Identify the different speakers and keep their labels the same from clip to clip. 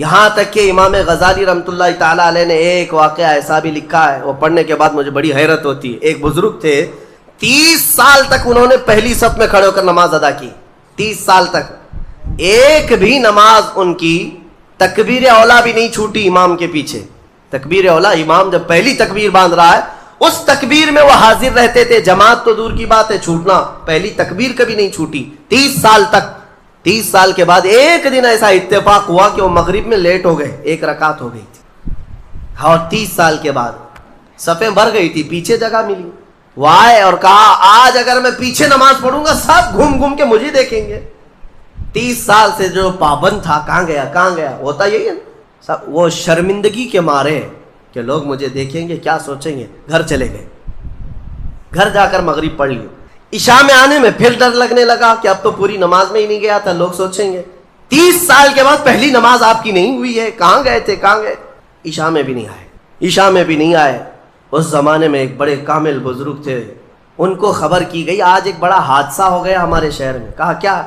Speaker 1: یہاں تک کہ امام غزالی رحمۃ اللہ تعالیٰ علیہ نے ایک واقعہ ایسا بھی لکھا ہے، وہ پڑھنے کے بعد مجھے بڑی حیرت ہوتی ہے۔ ایک بزرگ تھے، 30 سال تک انہوں نے پہلی صف میں کھڑے ہو کر نماز ادا کی، 30 سال تک ایک بھی نماز ان کی تکبیر اولا بھی نہیں چھوٹی امام کے پیچھے۔ تکبیر اولا، امام جب پہلی تکبیر باندھ رہا ہے اس تکبیر میں وہ حاضر رہتے تھے، جماعت تو دور کی بات ہے، چھوٹنا، پہلی تکبیر کبھی نہیں چھوٹی 30 سال تک۔ 30 سال کے بعد ایک دن ایسا اتفاق ہوا کہ وہ مغرب میں لیٹ ہو گئے، ایک رکعت ہو گئی تھی، اور 30 سال کے بعد صفیں بھر گئی تھی، پیچھے جگہ ملی، وہ آئے اور کہا آج اگر میں پیچھے نماز پڑھوں گا سب گھوم گھوم کے مجھے دیکھیں گے۔ 30 سال سے جو پابند تھا کہاں گیا کہاں گیا، ہوتا یہی ہے نا، وہ شرمندگی کے مارے کہ لوگ مجھے دیکھیں گے کیا سوچیں گے، گھر چلے گئے، گھر جا کر مغرب پڑھ لی۔ عشاء میں آنے میں پھر ڈر لگنے لگا کہ اب تو پوری نماز میں ہی نہیں گیا تھا، لوگ سوچیں گے 30 سال کے بعد پہلی نماز آپ کی نہیں ہوئی ہے، کہاں گئے تھے کہاں گئے؟ عشاء میں بھی نہیں آئے، عشاء میں بھی نہیں آئے۔ اس زمانے میں ایک بڑے کامل بزرگ تھے، ان کو خبر کی گئی آج ایک بڑا حادثہ ہو گیا ہمارے شہر میں۔ کہا کیا؟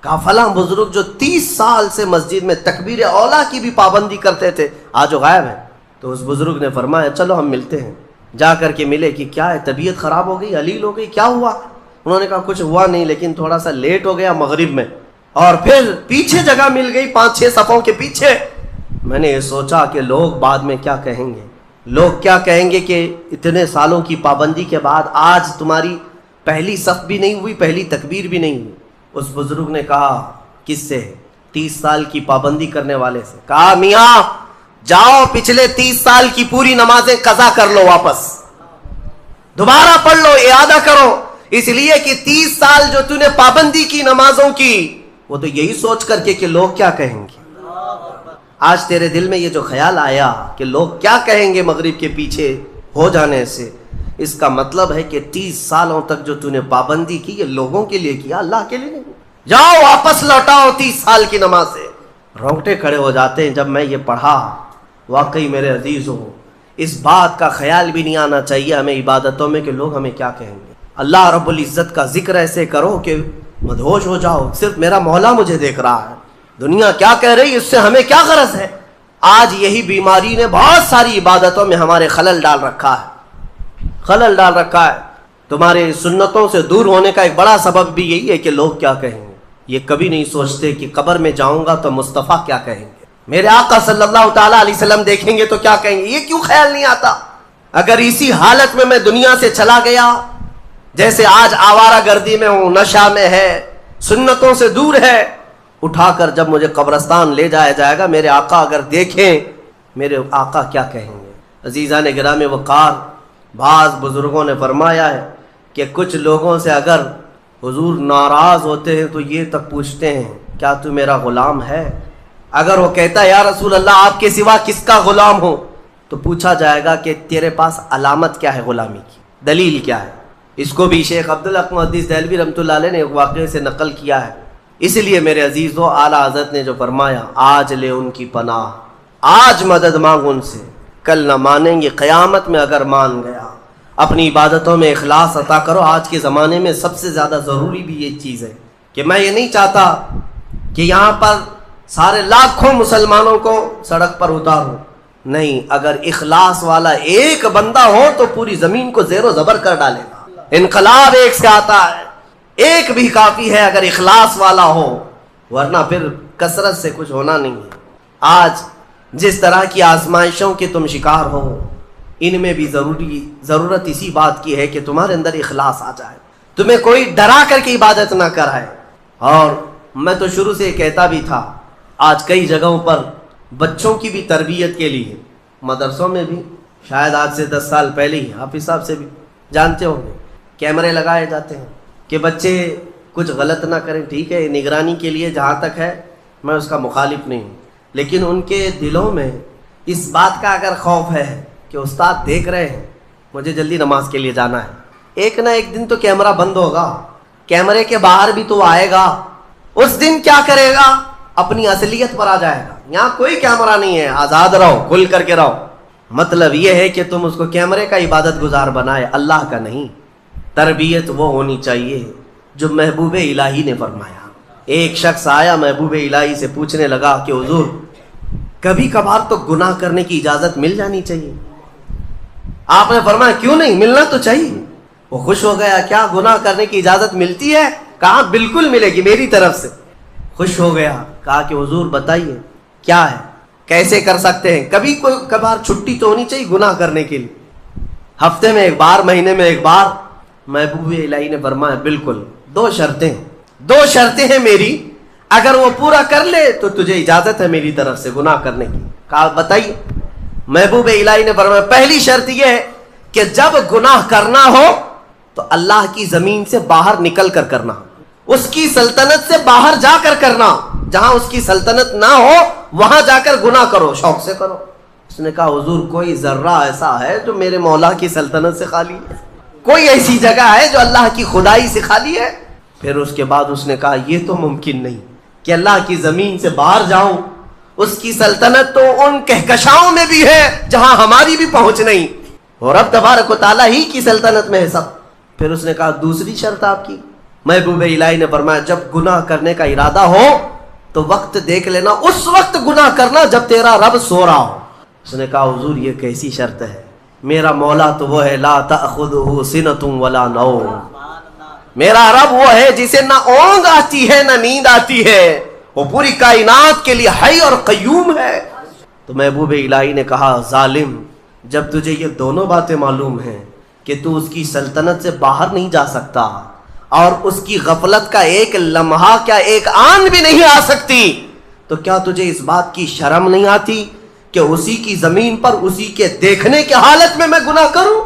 Speaker 1: کہا فلاں بزرگ جو 30 سال سے مسجد میں تکبیر اولا کی بھی پابندی کرتے تھے آج وہ غائب ہے۔ تو اس بزرگ نے فرمایا چلو ہم ملتے ہیں۔ جا کر کے ملے کہ کیا ہے، طبیعت خراب ہو گئی، علیل ہو گئی، کیا ہوا؟ انہوں نے کہا کچھ ہوا نہیں، لیکن تھوڑا سا لیٹ ہو گیا مغرب میں، اور پھر پیچھے جگہ مل گئی 5-6 صفوں کے پیچھے۔ میں نے یہ سوچا کہ لوگ بعد میں کیا کہیں گے، لوگ کیا کہیں گے کہ اتنے سالوں کی پابندی کے بعد آج تمہاری پہلی صف بھی نہیں ہوئی، پہلی تکبیر بھی نہیں ہوئی۔ اس بزرگ نے کہا کس سے؟ 30 سال کی پابندی کرنے والے سے۔ کہا میاں جاؤ پچھلے 30 سال کی پوری نمازیں قضا کر لو، واپس دوبارہ پڑھ لو، اعادہ کرو، اس لیے کہ 30 سال جو تو نے پابندی کی نمازوں کی وہ تو یہی سوچ کر کے کہ لوگ کیا کہیں گے۔ آج تیرے دل میں یہ جو خیال آیا کہ لوگ کیا کہیں گے مغرب کے پیچھے ہو جانے سے، اس کا مطلب ہے کہ 30 سالوں تک جو تو نے پابندی کی یہ لوگوں کے لیے کیا، اللہ کے لیے نہیں۔ جاؤ واپس لوٹاؤ 30 سال کی نماز سے۔ رونگٹے کھڑے ہو جاتے ہیں جب میں یہ پڑھا۔ واقعی میرے عزیزوں، اس بات کا خیال بھی نہیں آنا چاہیے ہمیں عبادتوں میں کہ لوگ ہمیں کیا کہیں گے۔ اللہ رب العزت کا ذکر ایسے کرو کہ مدہوش ہو جاؤ، صرف میرا مولا مجھے دیکھ رہا ہے، دنیا کیا کہہ رہی اس سے ہمیں کیا غرض ہے۔ آج یہی بیماری نے بہت ساری عبادتوں میں ہمارے خلل ڈال رکھا ہے، خلل ڈال رکھا ہے۔ تمہارے سنتوں سے دور ہونے کا ایک بڑا سبب بھی یہی ہے کہ لوگ کیا کہیں گے۔ یہ کبھی نہیں سوچتے کہ قبر میں جاؤں گا تو مصطفیٰ کیا کہیں گے، میرے آقا صلی اللہ تعالیٰ علیہ وسلم دیکھیں گے تو کیا کہیں گے، یہ کیوں خیال نہیں آتا۔ اگر اسی حالت میں دنیا سے چلا گیا، جیسے آج آوارہ گردی میں ہوں، نشہ میں ہے، سنتوں سے دور ہے، اٹھا کر جب مجھے قبرستان لے جایا جائے گا، میرے آقا اگر دیکھیں میرے آقا کیا کہیں گے۔ عزیزان گرامی وقار، بعض بزرگوں نے فرمایا ہے کہ کچھ لوگوں سے اگر حضور ناراض ہوتے ہیں تو یہ تک پوچھتے ہیں کیا تو میرا غلام ہے؟ اگر وہ کہتا ہے یا رسول اللہ آپ کے سوا کس کا غلام ہو، تو پوچھا جائے گا کہ تیرے پاس علامت کیا ہے غلامی کی، دلیل کیا ہے۔ اس کو بھی شیخ عبدالحق محدث دہلوی رحمۃ اللہ علیہ نے ایک واقعے سے نقل کیا ہے۔ اس لیے میرے عزیزو، اعلیٰ حضرت نے جو فرمایا آج لے ان کی پناہ، آج مدد مانگ ان سے، کل نہ مانیں گے قیامت میں اگر مان گیا۔ اپنی عبادتوں میں اخلاص عطا کرو۔ آج کے زمانے میں سب سے زیادہ ضروری بھی یہ چیز ہے کہ میں یہ نہیں چاہتا کہ یہاں پر سارے لاکھوں مسلمانوں کو سڑک پر اتاروں، نہیں، اگر اخلاص والا ایک بندہ ہو تو پوری زمین کو زیر و زبر کر ڈالے گا۔ انقلاب ایک سے آتا ہے، ایک بھی کافی ہے اگر اخلاص والا ہو، ورنہ پھر کثرت سے کچھ ہونا نہیں ہے۔ آج جس طرح کی آزمائشوں کے تم شکار ہو، ان میں بھی ضرورت اسی بات کی ہے کہ تمہارے اندر اخلاص آ جائے، تمہیں کوئی ڈرا کر کے عبادت نہ کرائے۔ اور میں تو شروع سے کہتا بھی تھا، آج کئی جگہوں پر بچوں کی بھی تربیت کے لیے، مدرسوں میں بھی، شاید آج سے 10 سال پہلے ہی حافظ صاحب سے بھی جانتے ہوں گے، کیمرے لگائے جاتے ہیں کہ بچے کچھ غلط نہ کریں۔ ٹھیک ہے، نگرانی کے لیے جہاں تک ہے میں اس کا مخالف نہیں ہوں، لیکن ان کے دلوں میں اس بات کا اگر خوف ہے کہ استاد دیکھ رہے ہیں، مجھے جلدی نماز کے لیے جانا ہے، ایک نہ ایک دن تو کیمرہ بند ہوگا، کیمرے کے باہر بھی تو آئے گا، اس دن کیا کرے گا، اپنی اصلیت پر آ جائے گا۔ یہاں کوئی کیمرہ نہیں ہے، آزاد رہو، کھل کر کے رہو۔ مطلب یہ ہے کہ تم اس کو کیمرے کا عبادت گزار بنائے، اللہ کا نہیں۔ تربیت وہ ہونی چاہیے جو محبوب الہی نے فرمایا۔ ایک شخص آیا محبوب الہی سے پوچھنے لگا کہ حضور کبھی کبھار تو گناہ کرنے کی اجازت مل جانی چاہیے. آپ نے فرمایا کیوں نہیں, ملنا تو چاہیے. وہ خوش ہو گیا, کیا گناہ کرنے کی اجازت ملتی ہے؟ کہا بالکل ملے گی میری طرف سے. خوش ہو گیا, کہا کہ حضور بتائیے کیا ہے, کیسے کر سکتے ہیں؟ کبھی کوئی کبھار چھٹی تو ہونی چاہیے گناہ کرنے کے لیے, ہفتے میں ایک بار, مہینے میں ایک بار. محبوب الہی نے فرمایا بالکل, دو شرطیں ہیں میری, اگر وہ پورا کر لے تو تجھے اجازت ہے میری طرف سے گناہ کرنے کی. کہا بتائیے. محبوب الہی نے فرمایا پہلی شرط یہ ہے کہ جب گناہ کرنا ہو تو اللہ کی زمین سے باہر نکل کر کرنا, اس کی سلطنت سے باہر جا کر کرنا. جہاں اس کی سلطنت نہ ہو وہاں جا کر گناہ کرو, شوق سے کرو. اس نے کہا حضور کوئی ذرہ ایسا ہے جو میرے مولا کی سلطنت سے خالی ہے؟ کوئی ایسی جگہ ہے جو اللہ کی خدائی سے خالی ہے؟ پھر اس کے بعد اس نے کہا یہ تو ممکن نہیں کہ اللہ کی زمین سے باہر جاؤں, اس کی سلطنت تو ان کہکشاؤں میں بھی ہے جہاں ہماری بھی پہنچ نہیں, اور رب تبارک و تعالیٰ ہی کی سلطنت میں ہے سب. پھر اس نے کہا دوسری شرط آپ کی. محبوب الہی نے فرمایا جب گناہ کرنے کا ارادہ ہو تو وقت دیکھ لینا, اس وقت گناہ کرنا جب تیرا رب سو رہا ہو. اس نے کہا حضور یہ کیسی شرط ہے, میرا مولا تو وہ ہے لا تأخذہ سنۃ ولا نوم, میرا رب وہ ہے جسے نہ اونگ آتی ہے نہ نیند آتی ہے, وہ پوری کائنات کے لیے حی اور قیوم ہے. تو محبوب الہی نے کہا ظالم, جب تجھے یہ دونوں باتیں معلوم ہیں کہ تو اس کی سلطنت سے باہر نہیں جا سکتا اور اس کی غفلت کا ایک لمحہ کیا ایک آن بھی نہیں آ سکتی, تو کیا تجھے اس بات کی شرم نہیں آتی کہ اسی کی زمین پر اسی کے دیکھنے کی حالت میں گناہ کروں؟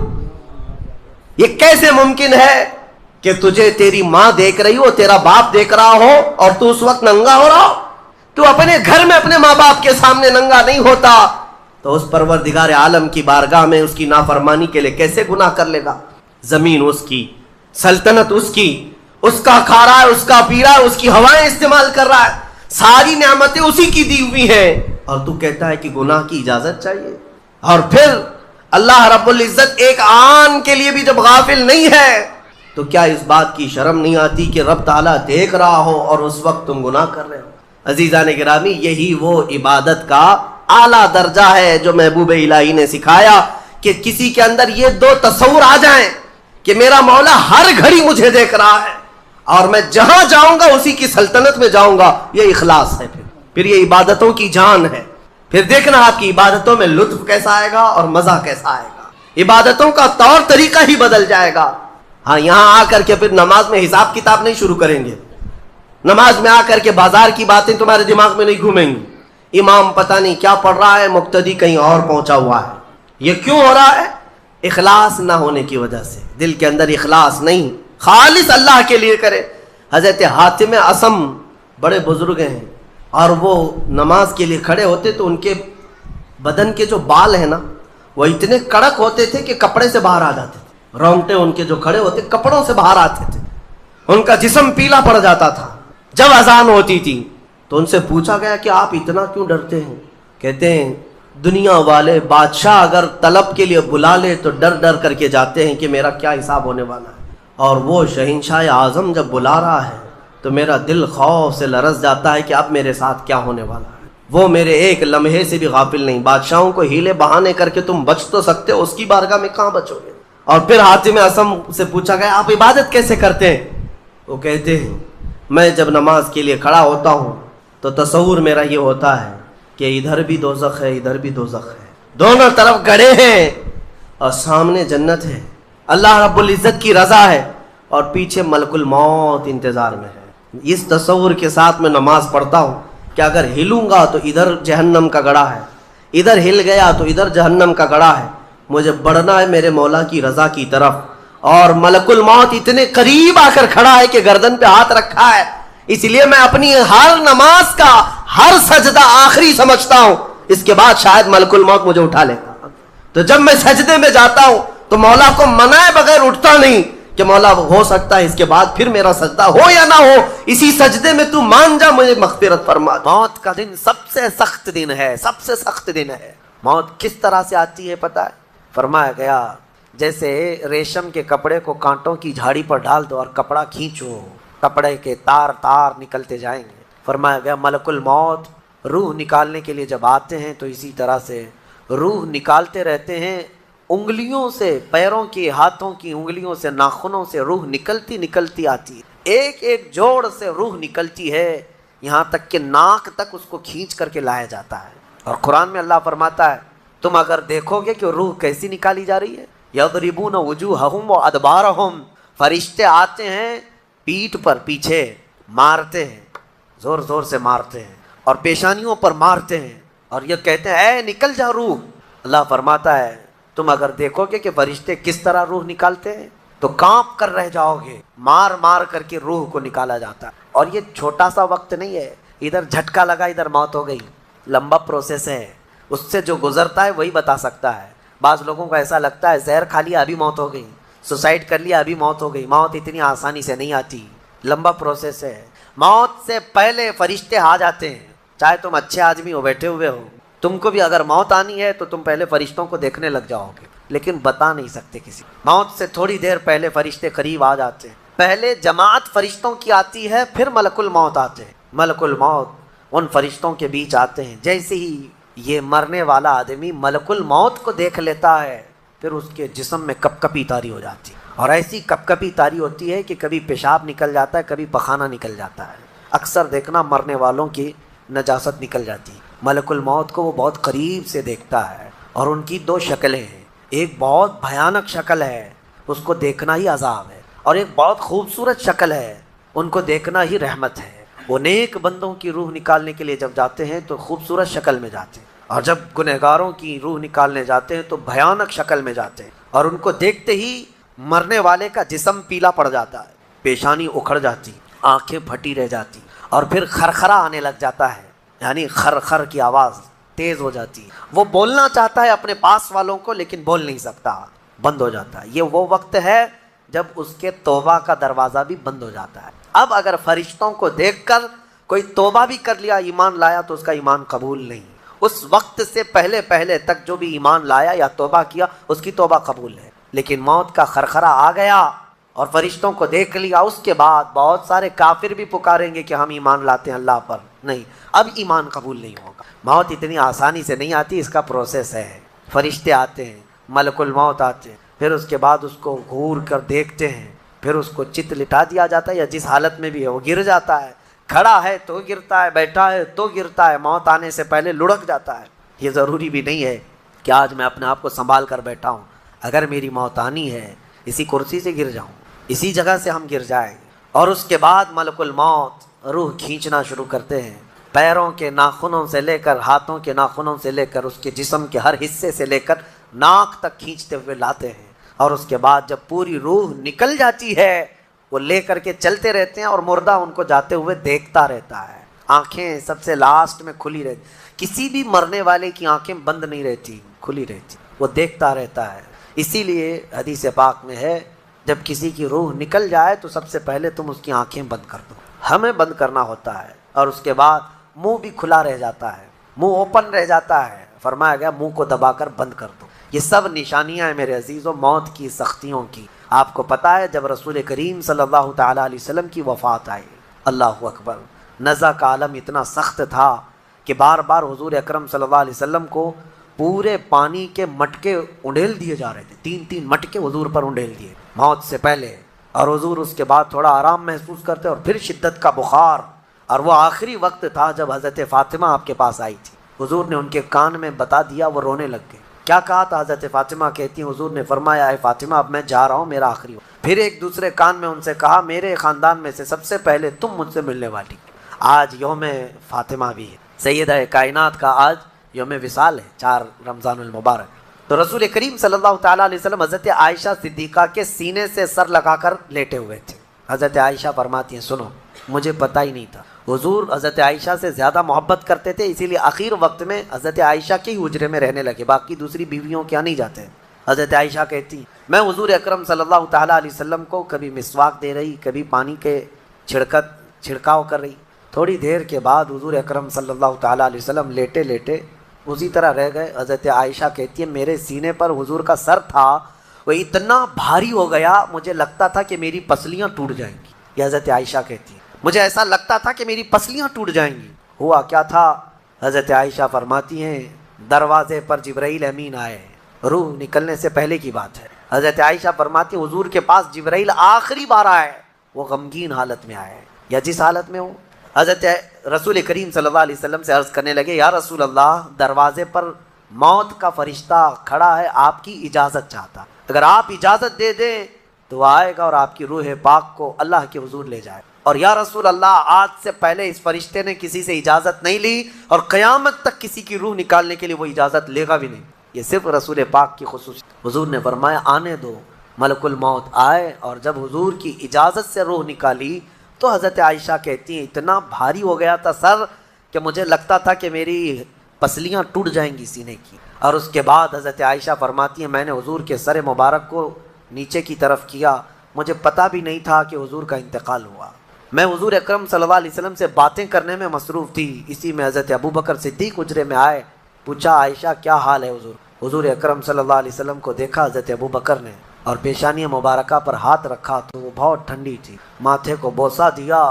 Speaker 1: یہ کیسے ممکن ہے کہ تجھے تیری ماں دیکھ رہی ہو, تیرا باپ دیکھ رہا ہو اور تو اس وقت ننگا ہو رہا ہو؟ تو اپنے گھر میں اپنے ماں باپ کے سامنے ننگا نہیں ہوتا تو اس پروردگار عالم کی بارگاہ میں اس کی نافرمانی کے لیے کیسے گناہ کر لے گا؟ زمین اس کی, سلطنت اس کی, اس کا کھا رہا ہے, اس کا پی رہا ہے, اس کی ہوائیں استعمال کر رہا ہے, ساری نعمتیں اسی کی دی ہوئی ہیں, اور تو کہتا ہے کہ گناہ کی اجازت چاہیے. اور پھر اللہ رب العزت ایک آن کے لیے بھی جب غافل نہیں ہے تو کیا اس بات کی شرم نہیں آتی کہ رب تعالیٰ دیکھ رہا ہو اور اس وقت تم گناہ کر رہے ہو؟ عزیزان گرامی, یہی وہ عبادت کا اعلیٰ درجہ ہے جو محبوب الہی نے سکھایا کہ کسی کے اندر یہ دو تصور آ جائیں کہ میرا مولا ہر گھڑی مجھے دیکھ رہا ہے اور میں جہاں جاؤں گا اسی کی سلطنت میں جاؤں گا. یہ اخلاص ہے, پھر یہ عبادتوں کی جان ہے. پھر دیکھنا آپ کی عبادتوں میں لطف کیسا آئے گا اور مزہ کیسا آئے گا, عبادتوں کا طور طریقہ ہی بدل جائے گا. ہاں یہاں آ کر کے پھر نماز میں حساب کتاب نہیں شروع کریں گے, نماز میں آ کر کے بازار کی باتیں تمہارے دماغ میں نہیں گھومیں گی, امام پتہ نہیں کیا پڑھ رہا ہے, مقتدی کہیں اور پہنچا ہوا ہے. یہ کیوں ہو رہا ہے؟ اخلاص نہ ہونے کی وجہ سے, دل کے اندر اخلاص نہیں, خالص اللہ کے لیے کرے. حضرت حاتم اصم بڑے بزرگ ہیں, اور وہ نماز کے لیے کھڑے ہوتے تو ان کے بدن کے جو بال ہیں نا وہ اتنے کڑک ہوتے تھے کہ کپڑے سے باہر آ جاتے تھے, رونگٹے ان کے جو کھڑے ہوتے کپڑوں سے باہر آتے تھے, ان کا جسم پیلا پڑ جاتا تھا. جب اذان ہوتی تھی تو ان سے پوچھا گیا کہ آپ اتنا کیوں ڈرتے ہیں؟ کہتے ہیں دنیا والے بادشاہ اگر طلب کے لیے بلا لے تو ڈر ڈر کر کے جاتے ہیں کہ میرا کیا حساب ہونے والا ہے, اور وہ شہنشاہ اعظم جب بلا رہا ہے تو میرا دل خوف سے لرز جاتا ہے کہ اب میرے ساتھ کیا ہونے والا ہے. وہ میرے ایک لمحے سے بھی غافل نہیں. بادشاہوں کو ہیلے بہانے کر کے تم بچ تو سکتے ہو, اس کی بارگاہ میں کہاں بچو گے؟ اور پھر حاتم اصم سے پوچھا گیا آپ عبادت کیسے کرتے ہیں؟ وہ کہتے ہیں میں جب نماز کے لیے کھڑا ہوتا ہوں تو تصور میرا یہ ہوتا ہے کہ ادھر بھی دوزخ ہے ادھر بھی دوزخ ہے, دونوں طرف گڑھے ہیں اور سامنے جنت ہے, اللہ رب العزت کی رضا ہے اور پیچھے ملک الموت انتظار میں ہے. اس تصور کے ساتھ میں نماز پڑھتا ہوں کہ اگر ہلوں گا تو ادھر جہنم کا گڑھا ہے, ادھر ہل گیا تو ادھر جہنم کا گڑھا ہے, مجھے بڑھنا ہے میرے مولا کی رضا کی طرف, اور ملک الموت اتنے قریب آ کر کھڑا ہے کہ گردن پہ ہاتھ رکھا ہے, اس لیے میں اپنی ہر نماز کا ہر سجدہ آخری سمجھتا ہوں, اس کے بعد شاید ملک الموت مجھے اٹھا لیتا. تو جب میں سجدے میں جاتا ہوں تو مولا کو منائے بغیر اٹھتا نہیں کہ مولا ہو سکتا ہے اس کے بعد پھر میرا سجدہ ہو یا نہ ہو, اسی سجدے میں تو مان جا مجھے مغفرت فرما. موت کا دن سب سے سخت دن ہے, سب سے سخت دن ہے. موت کس طرح سے آتی ہے پتہ ہے؟ فرمایا گیا جیسے ریشم کے کپڑے کو کانٹوں کی جھاڑی پر ڈال دو اور کپڑا کھینچو, کپڑے کے تار تار نکلتے جائیں گے. فرمایا گیا ملک الموت
Speaker 2: روح نکالنے کے لیے جب آتے ہیں تو اسی طرح سے روح نکالتے رہتے ہیں، انگلیوں سے، پیروں کی، ہاتھوں کی انگلیوں سے، ناخنوں سے روح نکلتی نکلتی آتی ہے، ایک ایک جوڑ سے روح نکلتی ہے، یہاں تک کہ ناک تک اس کو کھینچ کر کے لایا جاتا ہے۔ اور قرآن میں اللہ فرماتا ہے تم اگر دیکھو گے کہ روح کیسی نکالی جا رہی ہے، یضربون وجوہہم وادبارہم، فرشتے آتے ہیں پیٹھ پر، پیچھے مارتے ہیں، زور زور سے مارتے ہیں اور پیشانیوں پر مارتے ہیں اور یہ کہتے ہیں اے نکل جا روح۔ اللہ فرماتا ہے تم اگر دیکھو گے کہ فرشتے کس طرح روح نکالتے ہیں تو کانپ کر رہ جاؤ گے، مار مار کر کے روح کو نکالا جاتا ہے۔ اور یہ چھوٹا سا وقت نہیں ہے، ادھر جھٹکا لگا ادھر موت ہو گئی، لمبا پروسیس ہے، اس سے جو گزرتا ہے وہی بتا سکتا ہے۔ بعض لوگوں کو ایسا لگتا ہے زہر کھا لیا ابھی موت ہو گئی، سوسائڈ کر لیا ابھی موت ہو گئی، موت اتنی آسانی سے نہیں آتی، لمبا پروسیس ہے۔ موت سے پہلے فرشتے آ جاتے ہیں، چاہے تم اچھے آدمی ہو، بیٹھے ہوئے ہو، تم کو بھی اگر موت آنی ہے تو تم پہلے فرشتوں کو دیکھنے لگ جاؤ گے، لیکن بتا نہیں سکتے کسی۔ موت سے تھوڑی دیر پہلے فرشتے قریب آ جاتے ہیں، پہلے جماعت فرشتوں کی آتی ہے، پھر ملک الموت آتے ہیں۔ ملک الموت ان فرشتوں کے بیچ آتے ہیں، جیسے ہی یہ مرنے والا آدمی ملک الموت کو دیکھ لیتا ہے پھر اس کے جسم میں کپ کپی طاری ہو جاتی ہے، اور ایسی کپ کپی طاری ہوتی ہے کہ کبھی پیشاب نکل جاتا ہے، کبھی پخانہ نکل جاتا ہے۔ اکثر دیکھنا مرنے والوں کی نجاست نکل جاتی ہے۔ ملک الموت کو وہ بہت قریب سے دیکھتا ہے، اور ان کی دو شکلیں ہیں، ایک بہت بھیانک شکل ہے، اس کو دیکھنا ہی عذاب ہے، اور ایک بہت خوبصورت شکل ہے، ان کو دیکھنا ہی رحمت ہے۔ وہ نیک بندوں کی روح نکالنے کے لیے جب جاتے ہیں تو خوبصورت شکل میں جاتے ہیں، اور جب گنہگاروں کی روح نکالنے جاتے ہیں تو بھیانک شکل میں جاتے ہیں، اور ان کو دیکھتے ہی مرنے والے کا جسم پیلا پڑ جاتا ہے، پیشانی اکھڑ جاتی، آنکھیں پھٹی رہ جاتی، اور پھر خرخرا آنے لگ جاتا ہے، یعنی خر خر کی آواز تیز ہو جاتی ہے۔ وہ بولنا چاہتا ہے اپنے پاس والوں کو لیکن بول نہیں سکتا، بند ہو جاتا ہے۔ یہ وہ وقت ہے جب اس کے توبہ کا دروازہ بھی بند ہو جاتا ہے۔ اب اگر فرشتوں کو دیکھ کر کوئی توبہ بھی کر لیا، ایمان لایا، تو اس کا ایمان قبول نہیں۔ اس وقت سے پہلے پہلے تک جو بھی ایمان لایا یا توبہ کیا اس کی توبہ قبول ہے، لیکن موت کا خرخرا آ گیا اور فرشتوں کو دیکھ لیا، اس کے بعد بہت سارے کافر بھی پکاریں گے کہ ہم ایمان لاتے ہیں اللہ پر، نہیں، اب ایمان قبول نہیں ہوگا۔ موت اتنی آسانی سے نہیں آتی، اس کا پروسیس ہے۔ فرشتے آتے ہیں، ملک الموت آتے ہیں، پھر اس کے بعد اس کو گھور کر دیکھتے ہیں، پھر اس کو چت لٹا دیا جاتا ہے، یا جس حالت میں بھی ہے وہ گر جاتا ہے، کھڑا ہے تو گرتا ہے، بیٹھا ہے تو گرتا ہے، موت آنے سے پہلے لڑک جاتا ہے۔ یہ ضروری بھی نہیں ہے کہ آج میں اپنے آپ کو سنبھال کر بیٹھا ہوں، اگر میری موت آنی ہے اسی کرسی سے گر جاؤں، اسی جگہ سے ہم گر جائیں گے۔ اور اس کے بعد ملک الموت روح کھینچنا شروع کرتے ہیں، پیروں کے ناخنوں سے لے کر، ہاتھوں کے ناخنوں سے لے کر، اس کے جسم کے ہر حصے سے لے کر ناک تک کھینچتے ہوئے لاتے ہیں، اور اس کے بعد جب پوری روح نکل جاتی ہے وہ لے کر کے چلتے رہتے ہیں، اور مردہ ان کو جاتے ہوئے دیکھتا رہتا ہے، آنکھیں سب سے لاسٹ میں کھلی رہتی، کسی بھی مرنے والے کی آنکھیں بند نہیں رہتی، کھلی رہتی، وہ دیکھتا رہتا ہے۔ اسی لیے حدیث پاک میں ہے جب کسی کی روح نکل جائے تو سب سے پہلے تم اس کی آنکھیں بند کر دو، ہمیں بند کرنا ہوتا ہے، اور اس کے بعد منہ بھی کھلا رہ جاتا ہے، منہ اوپن رہ جاتا ہے، فرمایا گیا منہ کو دبا کر بند کر دو۔ یہ سب نشانیاں ہیں میرے عزیزوں موت کی سختیوں کی۔ آپ کو پتہ ہے جب رسول کریم صلی اللہ تعالیٰ علیہ وسلم کی وفات آئی، اللہ اکبر، نزع کا عالم اتنا سخت تھا کہ بار بار حضور اکرم صلی اللہ علیہ وسلم کو پورے پانی کے مٹکے انڈیل دیے جا رہے تھے، 3 مٹکے حضور پر انڈیل دیے موت سے پہلے، اور حضور اس کے بعد تھوڑا آرام محسوس کرتے اور پھر شدت کا بخار، اور وہ آخری وقت تھا جب حضرت فاطمہ آپ کے پاس آئی تھی، حضور نے ان کے کان میں بتا دیا، وہ رونے لگ گئے۔ کیا کہا تھا حضرت فاطمہ کہتی ہیں حضور نے فرمایا اے فاطمہ اب میں جا رہا ہوں، میرا آخری وقت۔ پھر ایک دوسرے کان میں ان سے کہا میرے خاندان میں سے سب سے پہلے تم مجھ سے ملنے والی۔ آج یوم فاطمہ بھی ہے، سیدہ کائنات کا آج یوم وصال ہے، 4 رمضان المبارک۔ تو رسول کریم صلی اللہ تعالیٰ علیہ وسلم حضرت عائشہ صدیقہ کے سینے سے سر لگا کر لیٹے ہوئے تھے۔ حضرت عائشہ فرماتی ہیں سنو مجھے پتہ ہی نہیں تھا، حضور حضرت عائشہ سے زیادہ محبت کرتے تھے، اسی لیے آخر وقت میں حضرت عائشہ کے ہی حجرے میں رہنے لگے، باقی دوسری بیویوں کیا نہیں جاتے۔ حضرت عائشہ کہتی میں حضور اکرم صلی اللہ تعالیٰ علیہ وسلم کو کبھی مسواک دے رہی، کبھی پانی کے چھڑکاؤ کر رہی۔ تھوڑی دیر کے بعد حضور اکرم صلی اللہ تعالیٰ علیہ وسلم لیٹے لیٹے اسی طرح رہ گئے۔ حضرت عائشہ کہتی ہے میرے سینے پر حضور کا سر تھا، وہ اتنا بھاری ہو گیا مجھے لگتا تھا کہ میری پسلیاں ٹوٹ جائیں گی۔ یہ حضرت عائشہ کہتی ہے مجھے ایسا لگتا تھا کہ میری پسلیاں ٹوٹ جائیں گی۔ ہوا کیا تھا، حضرت عائشہ فرماتی ہیں دروازے پر جبرائیل امین آئے، روح نکلنے سے پہلے کی بات ہے۔ حضرت عائشہ فرماتی ہیں حضور کے پاس جبرائیل آخری بار آئے، وہ غمگین حالت میں آئے یا جس حالت میں ہو۔ حضرت رسول کریم صلی اللہ علیہ وسلم سے عرض کرنے لگے، یا رسول اللہ، دروازے پر موت کا فرشتہ کھڑا ہے، آپ کی اجازت چاہتا، اگر آپ اجازت دے دیں تو وہ آئے گا اور آپ کی روح پاک کو اللہ کے حضور لے جائے۔ اور یا رسول اللہ، آج سے پہلے اس فرشتے نے کسی سے اجازت نہیں لی اور قیامت تک کسی کی روح نکالنے کے لیے وہ اجازت لے گا بھی نہیں، یہ صرف رسول پاک کی خصوصیت۔ حضور نے فرمایا آنے دو، ملک الموت آئے، اور جب حضور کی اجازت سے روح نکالی تو حضرت عائشہ کہتی ہیں اتنا بھاری ہو گیا تھا سر کہ مجھے لگتا تھا کہ میری پسلیاں ٹوٹ جائیں گی سینے کی۔ اور اس کے بعد حضرت عائشہ فرماتی ہیں میں نے حضور کے سر مبارک کو نیچے کی طرف کیا، مجھے پتہ بھی نہیں تھا کہ حضور کا انتقال ہوا، میں حضور اکرم صلی اللہ علیہ وسلم سے باتیں کرنے میں مصروف تھی، اسی میں حضرت ابو بکر صدیق حجرے میں آئے، پوچھا عائشہ کیا حال ہے حضور؟ حضور اکرم صلی اللہ علیہ وسلم کو دیکھا حضرت ابو بکر نے اور پیشانی مبارکہ پر ہاتھ رکھا تو وہ بہت ٹھنڈی تھی، ماتھے کو بوسہ دیا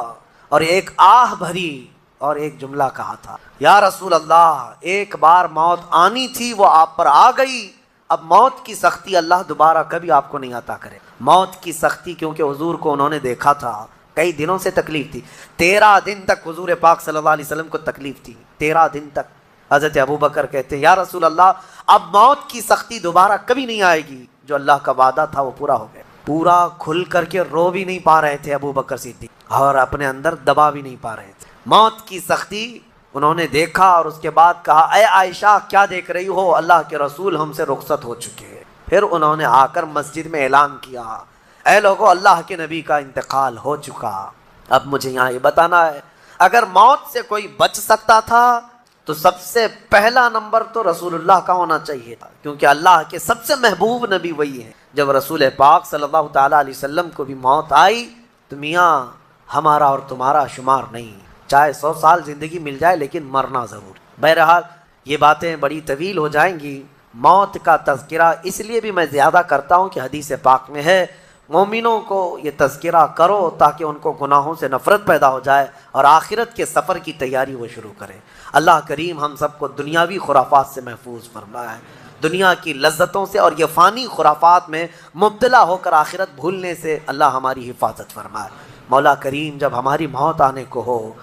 Speaker 2: اور ایک آہ بھری اور ایک جملہ کہا تھا، یا رسول اللہ، ایک بار موت آنی تھی وہ آپ پر آ گئی، اب موت کی سختی اللہ دوبارہ کبھی آپ کو نہیں عطا کرے۔ موت کی سختی کیونکہ حضور کو انہوں نے دیکھا تھا، کئی دنوں سے تکلیف تھی، 13 دن تک حضور پاک صلی اللہ علیہ وسلم کو تکلیف تھی، 13 دن تک۔ حضرت ابو بکر کہتے ہیں یا رسول اللہ، اب موت کی سختی دوبارہ کبھی نہیں آئے گی، جو اللہ کا وعدہ تھا وہ پورا ہو گیا۔ پورا کھل کر کے رو بھی نہیں پا رہے تھے ابو بکر صدیق اور اپنے اندر دبا بھی نہیں پا رہے تھے۔ موت کی سختی انہوں نے دیکھا اور اس کے بعد کہا اے عائشہ کیا دیکھ رہی ہو، اللہ کے رسول ہم سے رخصت ہو چکے ہیں۔ پھر انہوں نے آ کر مسجد میں اعلان کیا اے لوگو، اللہ کے نبی کا انتقال ہو چکا۔ اب مجھے یہاں یہ بتانا ہے، اگر موت سے کوئی بچ سکتا تھا تو سب سے پہلا نمبر تو رسول اللہ کا ہونا چاہیے تھا، کیونکہ اللہ کے سب سے محبوب نبی وہی ہیں۔ جب رسول پاک صلی اللہ تعالیٰ علیہ وسلم کو بھی موت آئی تو میاں ہمارا اور تمہارا شمار نہیں، چاہے 100 سال زندگی مل جائے لیکن مرنا ضرور۔ بہرحال یہ باتیں بڑی طویل ہو جائیں گی، موت کا تذکرہ اس لیے بھی میں زیادہ کرتا ہوں کہ حدیث پاک میں ہے مومنوں کو یہ تذکرہ کرو تاکہ ان کو گناہوں سے نفرت پیدا ہو جائے اور آخرت کے سفر کی تیاری وہ شروع کریں۔ اللہ کریم ہم سب کو دنیاوی خرافات سے محفوظ فرمائے، دنیا کی لذتوں سے اور یہ فانی خرافات میں مبتلا ہو کر آخرت بھولنے سے اللہ ہماری حفاظت فرمائے۔ مولا کریم جب ہماری موت آنے کو ہو